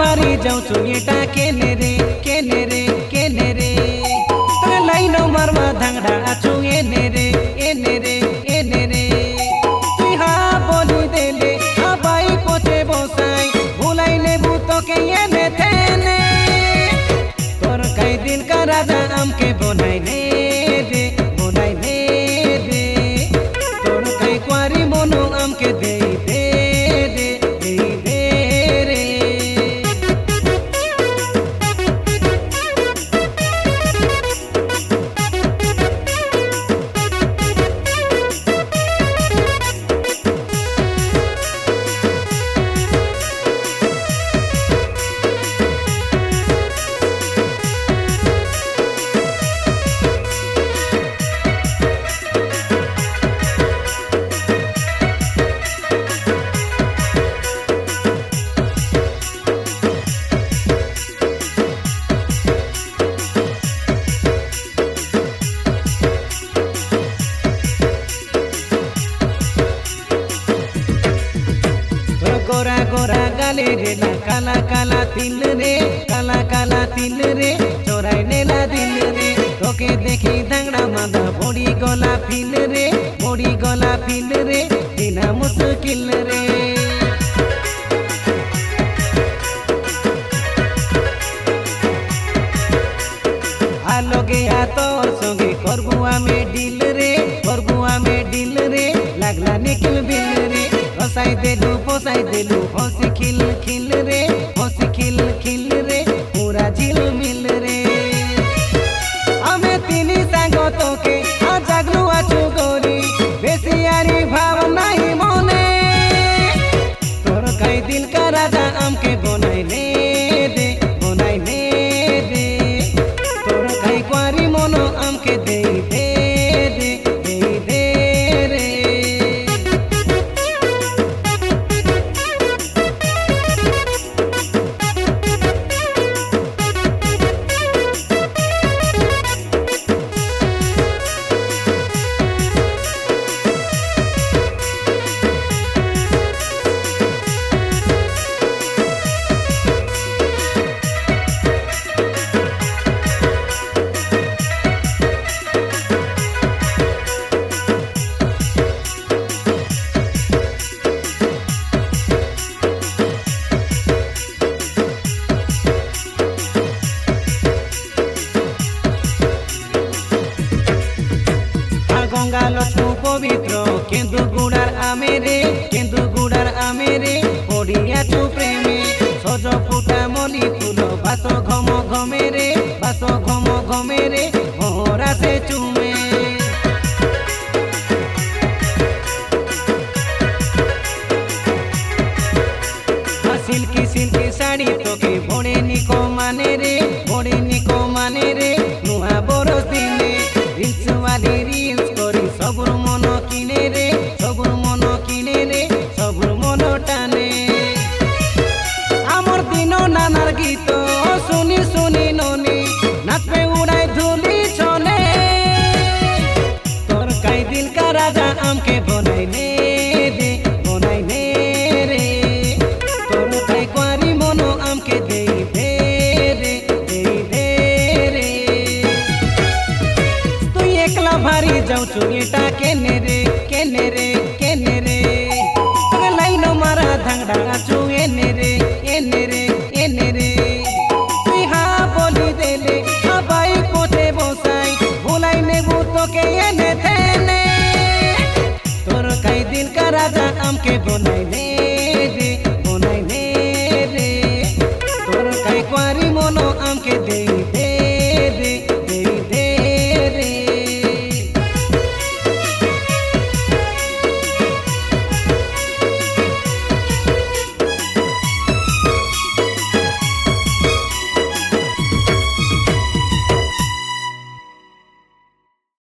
मारी जाऊँ एटा केने रे केने रे केने रे तोरे लाइनो मारवा धांगड़ा आचू एने रे एने रे एने रे तुई हा बोली देले हा बाई पोचे बसाई भुलाई नेबू तो के एने तेने तोर कई दिन का राजा आमके बनाई ने दे बनाई ने दे तोर कई कुआरी मोनो आमके दे दे दे दे दे रे गोरा गोरा गाले रे ला काला काला तिल रे काला काला तिल रे चोराई नेला दिल रे तोके देखी धांगड़ा मादा बड़ी गला फिल रे बड़ी गला फिल रे बिना मुश्किल रे आलोगे आ तोर संगे करबुआ में डिल रे करबुआ में डिल रे लागला निकल बिल रे फसाई देलू हंसी खिल खिल रे हंसी खिल खिल रे पूरा झिल मिल रे हमें तीन सांग तोके आ जागलू आचू गोरी बेसियारी भाव नहीं मने तोर कई दिल का राजा आमके बनाई ने दे बनाई ने दे तोर कई कुआरी मोनो आमके दे दे दे दे दे रे गंगा लक्ष्मू पवित्र केंदु गुड़ार आमेरे केंदु गुड़ार आमेरे पड़िया चु प्रेमे सज फुटा मली फूल बास घम घमेरे बास घम घमेरे भरा से चुमे सिल्की सिल्की साड़ी तोके भोड़े निको माने रे भोड़े निको माने रे नुहा बरस दिने रील्स वाली रील्स करी सबुर मन किने रे सबुर मन किने रे सबुर मन टाने आमर दिनो नानार गीत शुनी शुनी ननी नाचपे उड़ाई धुली छने तोर कई दिल का राजा आमके बनाई ने दे बनाई ने रे तोर कई कुआरी मोनो आमके दे दे रे दे दे रे तुई एकला भारी जाऊँ एटा केने रे केने रे केने रे तोरे लाइनो मारा धांगड़ा आचू एने रे एने रे एने रे तुई हा बोली देले हा बाई पोचे बसाई भुलाई नेबू तो के एने तेने तोर कई दिल का राजा आमके बनाई ने दे बनाई ने रे तोर कई कुआरी मोनो आमके दे